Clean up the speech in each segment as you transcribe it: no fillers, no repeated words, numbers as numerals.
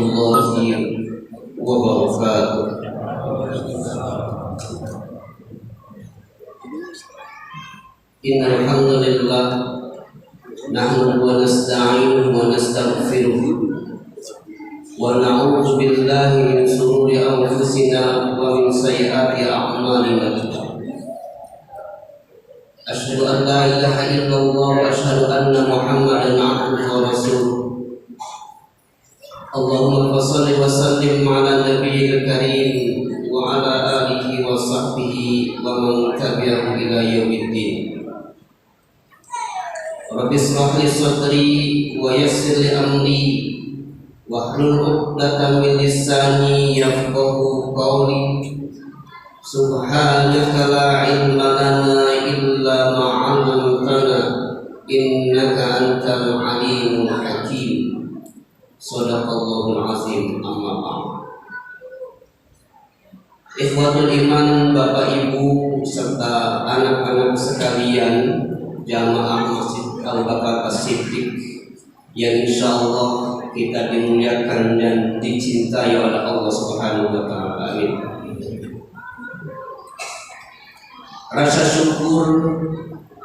warahmatullahi wabarakatuh. Innal hamdalillah nahmaduhu wa nasta'inuhu wa nastaghfiruh wa na'udzu billahi min shururi anfusina wa min sayyiati a'malina. Asyhadu an la ilaha illallah wa asyhadu anna Muhammadan 'abduhu wa rasuluh. Allahumma shalli wa sallim 'ala nabiyil karim wa 'ala alihi wa sahbihi wa man tabi'ahu ila yaumiddin. Rabbi shrah li sadri wa yassir li amri wahlul 'uqdatam min lisani yafqahu qawli. Subhanaka la ilma lana illa ma 'allamtana innaka antal alimul hakim. Shadaqallahul azim. Amma ba'd. Ikhwatul iman, Bapak Ibu serta anak-anak sekalian jamaah Masjid Abu Bakar As-Siddiq yang insyaallah kita dimuliakan dan dicintai oleh Allah Subhanahu wa taala. Amin. Rasa syukur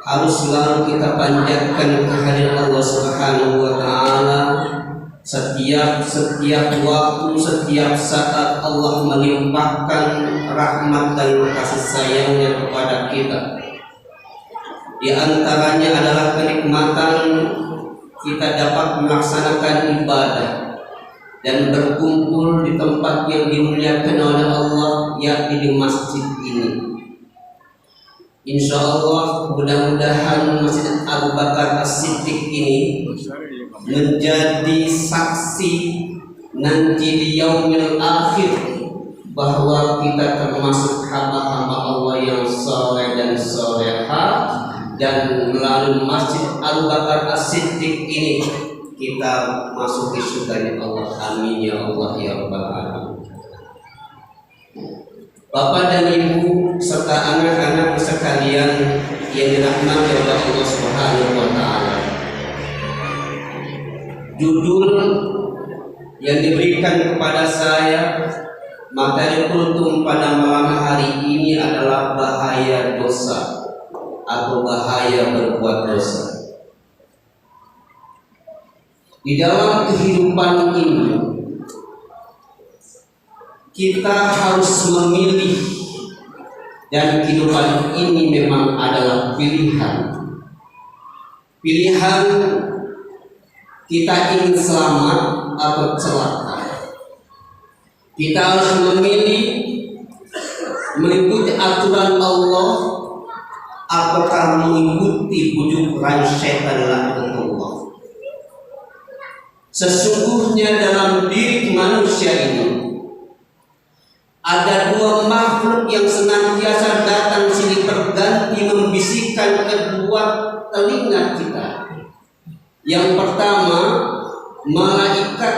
harus selalu kita panjatkan kehadiran Allah Subhanahu wa taala. Setiap waktu, setiap saat Allah melimpahkan rahmat dan kasih sayangnya kepada kita. Di antaranya adalah kenikmatan kita dapat melaksanakan ibadah dan berkumpul di tempat yang dimuliakan oleh Allah, yakni di masjid ini. Insya Allah mudah-mudahan Masjid Abu Bakar As-Siddiq ini menjadi saksi nanti di yaumil akhir bahwa kita termasuk hamba-hamba Allah yang saleh dan salehah, dan melalui Masjid Abu Bakar As-Siddiq ini kita masuk di surganya Allah. Amin ya Allah ya rabbal alamin. Bapak dan Ibu serta anak-anak sekalian yang dirahmati oleh Allah Subhanahu wa taala. Judul yang diberikan kepada saya, materi kultum pada malam hari ini adalah bahaya dosa atau bahaya berbuat dosa. Di dalam kehidupan ini kita harus memilih, dan kehidupan ini memang adalah pilihan. Pilihan kita ingin selamat atau celaka. Kita harus memilih mengikuti aturan Allah ataukah mengikuti bujuk rayu syaitan laknatullah. Sesungguhnya dalam diri manusia ini ada dua makhluk yang senantiasa datang silih berganti membisikkan kedua telinga kita. Yang pertama, malaikat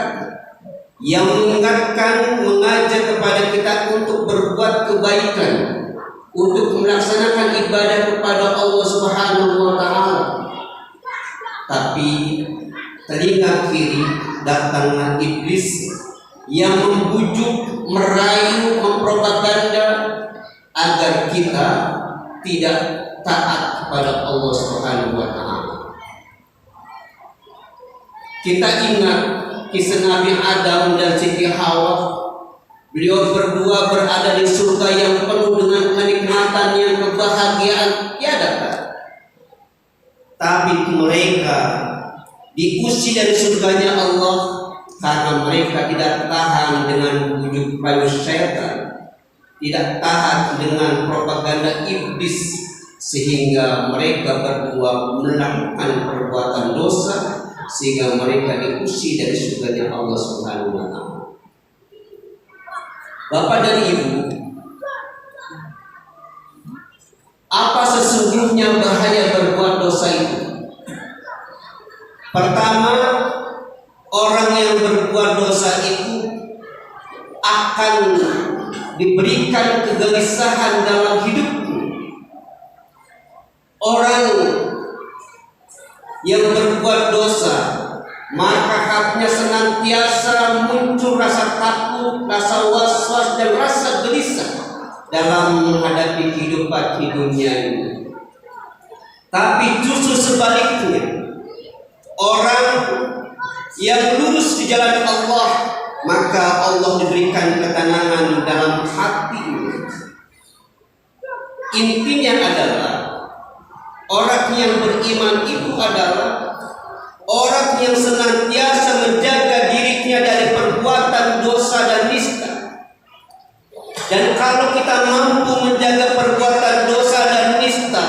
yang mengingatkan, mengajak kepada kita untuk berbuat kebaikan, untuk melaksanakan ibadah kepada Allah Subhanahu wa taala. Tapi telinga kiri datanglah iblis yang membujuk, merayu, mempropaganda agar kita tidak taat kepada Allah Subhanahu wa taala. Kita ingat kisah Nabi Adam dan Siti Hawa. Beliau berdua berada di surga yang penuh dengan kenikmatan, yang kebahagiaan tiada tara. Tapi mereka diusir dari surganya Allah karena mereka tidak tahan dengan bujuk rayu syaitan, tidak tahan dengan propaganda iblis, sehingga mereka berdua melakukan perbuatan dosa, sehingga mereka diusir dari surganya Allah Subhanahu wa taala. Bapak dan Ibu, apa sesungguhnya bahaya berbuat dosa itu? Pertama, orang yang berbuat dosa itu akan diberikan kegelisahan dalam hidupnya. Orang yang berbuat dosa maka saatnya senantiasa muncul rasa takut, rasa was-was dan rasa gelisah dalam menghadapi kehidupan di dunia ini. Tapi justru sebaliknya, orang yang lurus di jalan Allah, maka Allah diberikan ketenangan dalam hatinya. Intinya adalah orang yang beriman itu adalah orang yang senantiasa menjaga dirinya dari perbuatan dosa dan nista. Dan kalau kita mampu menjaga perbuatan dosa dan nista,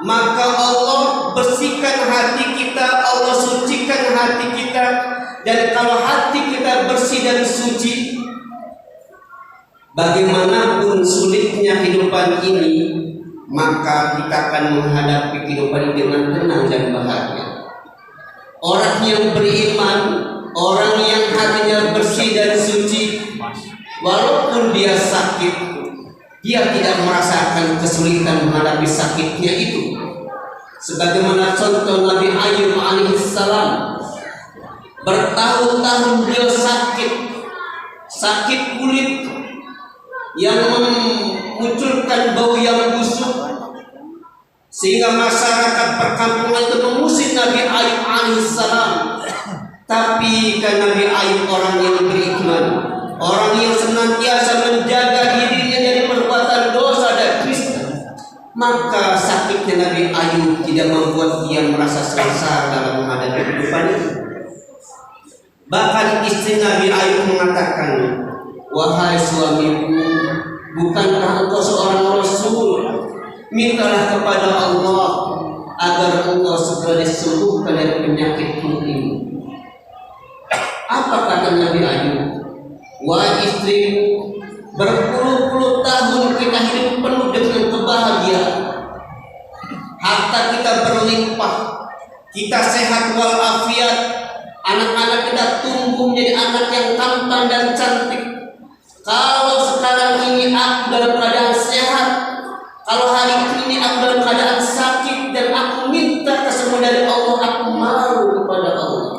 maka Allah bersihkan hati kita, Allah sucikan hati kita. Dan kalau hati kita bersih dan suci, bagaimanapun sulitnya kehidupan ini, maka kita akan menghadapi kehidupan dengan tenang dan bahagia. Orang yang beriman, orang yang hatinya bersih dan suci, walaupun dia sakit, dia tidak merasakan kesulitan menghadapi sakitnya itu. Sebagaimana contoh Nabi Ayub alaihissalam, bertahun-tahun beliau sakit kulit yang memunculkan bau yang busuk, sehingga masyarakat perkampungan itu mengusir Nabi Ayub alaihissalam. Tapi karena Nabi Ayub orang yang beriman, orang yang senantiasa menjaga dirinya dari perbuatan dosa dan nista, maka sakitnya Nabi Ayub tidak membuat dia merasa sengsara dalam menghadapi kehidupan ini. Bahkan istri Nabi Ayub mengatakan, "Wahai suamiku, bukankah engkau seorang rasul? Mintalah kepada Allah agar engkau segera disembuhkan dari penyakitmu ini." Apa kata Nabi Ayub? "Wahai istriku, berpuluh-puluh tahun kita hidup penuh dengan kebahagiaan. Harta kita berlimpah, kita sehat walafiat, anak-anak kita tumbuh menjadi anak yang tampan dan cantik. Kalau sekarang ini aku dalam keadaan sehat, kalau hari ini aku dalam keadaan sakit, dan aku minta kesembuhan dari Allah, aku malu kepada Allah."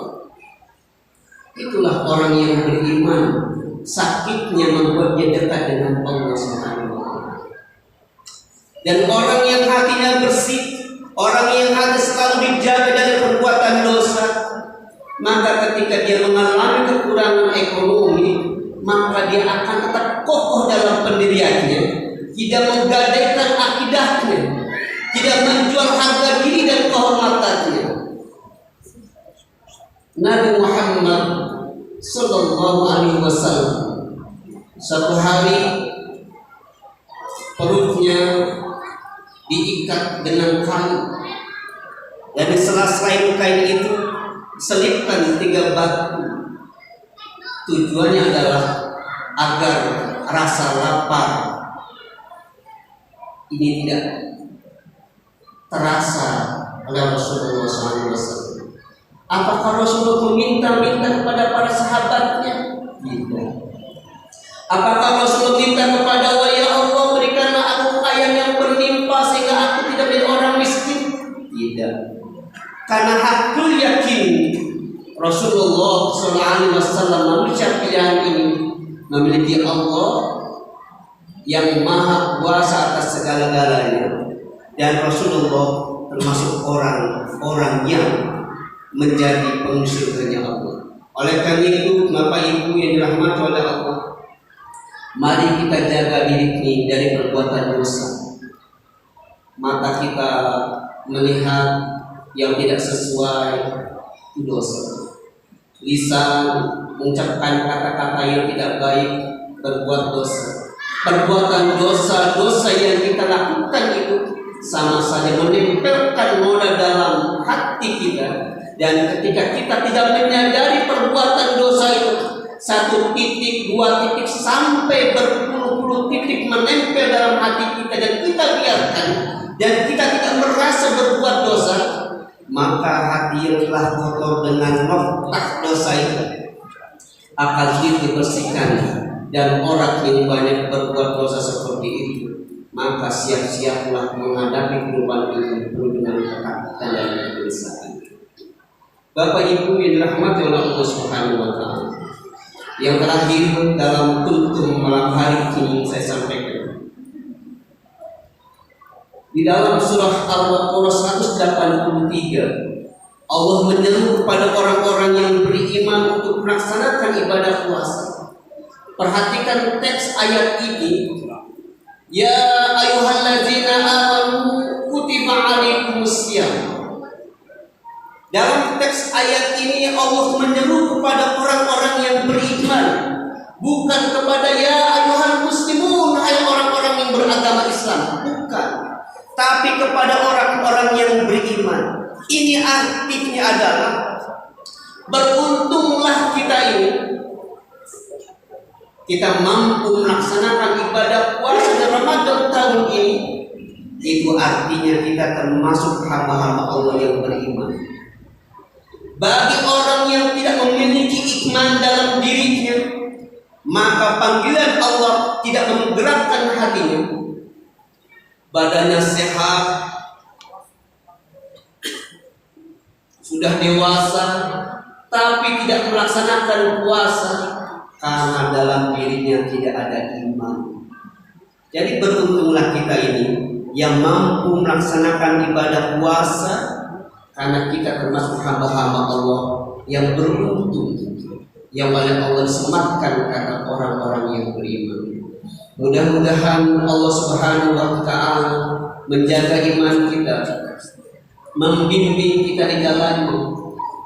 Itulah orang yang beriman. Sakitnya membuat dia dekat dengan Allah Subhanahu wa Ta'ala. Dan orang yang hatinya bersih, orang yang hati selalu dijaga dari perbuatan dosa, maka ketika dia mengalami kekurangan ekonomi, maka dia akan tetap kokoh dalam pendiriannya, tidak menggadaikan akidahnya, tidak menjual harga diri dan kehormatannya. Nabi Muhammad Sallallahu Alaihi Wasallam satu hari perutnya diikat dengan kain, dan di sela-sela kain itu selipkan 3 batu. Tujuannya adalah agar rasa lapar ini tidak terasa oleh Rasulullah SAW. Apakah Rasulullah meminta-minta kepada para sahabatnya? Tidak. Apakah Rasulullah minta kepada Allah, "Ya Allah, berikanlah aku kekayaan yang berlimpah sehingga aku tidak menjadi orang miskin"? Tidak. Karena hakul yakin Rasulullah SAW, manusia pilihan ini, memiliki Allah yang maha kuasa atas segala-galanya, dan Rasulullah termasuk orang-orang yang menjadi pengusir surganya Allah. Oleh karena itu, Bapak Ibu yang dirahmati oleh Allah, mari kita jaga diri ini dari perbuatan dosa. Mata kita melihat yang tidak sesuai itu dosa. Lisan mengucapkan kata-kata yang tidak baik, berbuat dosa. Perbuatan dosa yang kita lakukan itu sama saja menempelkan noda dalam hati kita. Dan ketika kita tidak menyadari perbuatan dosa itu, 1 titik, 2 titik, sampai berpuluh-puluh titik menempel dalam hati kita, dan kita biarkan, dan kita tidak merasa berbuat dosa, maka hati yang telah kotor dengan noktah dosa itu akan dibersihkan. Dan orang yang banyak berbuat dosa seperti itu, maka siap-siaplah menghadapi kehidupan ini penuh dengan ketakutan dan kegelisahan. Bapak Ibu yang dirahmati oleh Allah Subhanahu wa taala. Yang terakhir dalam kultum malam hari ini saya sampaikan. Di dalam surah Al-Baqarah 183 Allah menyeru kepada orang-orang yang beriman untuk melaksanakan ibadah puasa. Perhatikan teks ayat ini. Ya ayyuhalladzina amanu kutiba alaikumusiyam. Dalam teks ayat ini Allah menyeru kepada orang-orang yang beriman, bukan kepada ya ayyuhal muslimun, hai orang-orang yang beragama Islam, bukan, tapi kepada orang-orang yang beriman. Ini artinya adalah beruntunglah kita ini, kita mampu melaksanakan ibadah puasa di Ramadan tahun ini. Itu artinya kita termasuk hamba-hamba Allah yang beriman. Bagi orang yang tidak memiliki iman dalam dirinya, maka panggilan Allah tidak menggerakkan hatinya. Badannya sehat, sudah dewasa, tapi tidak melaksanakan puasa karena dalam dirinya tidak ada iman. Jadi beruntunglah kita ini yang mampu melaksanakan ibadah puasa, karena kita termasuk hamba-hamba Allah yang beruntung, yang oleh Allah disematkan kata orang-orang yang beriman. Mudah-mudahan Allah Subhanahu wa taala menjaga iman kita, membimbing kita di jalannya,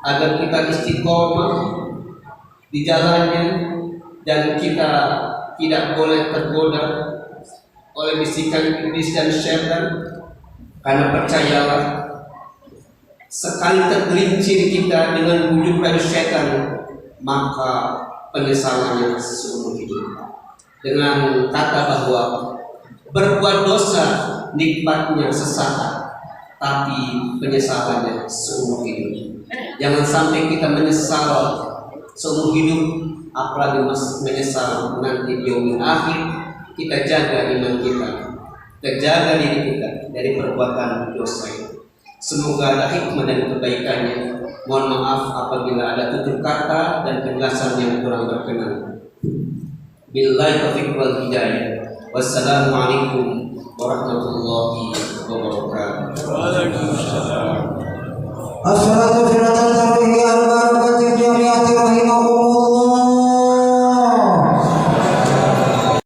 agar kita istiqomah di jalannya, dan kita tidak boleh tergoda oleh bisikan iblis dan syaitan. Karena percayalah, sekali tergelincir kita dengan bujuk rayu syaitan, maka penyesalannya seumur hidup. Dengan kata bahwa berbuat dosa nikmatnya sesaat, tapi penyesalannya seumur hidup. Jangan sampai kita menyesal seumur hidup, apalagi menyesal nanti di yaumil akhir. Kita jaga iman kita, kita jaga diri kita dari perbuatan dosa itu. Semoga ada hikmah dan kebaikannya. Mohon maaf apabila ada tutur kata dan penjelasan yang kurang berkenan. Billahi taufiq wal hidayah. Wassalamualaikum warahmatullahi wabarakatuh. Waalaikumsalam. Assalatu firatan tarwihi al-barakati jami'ati rahimahumullah.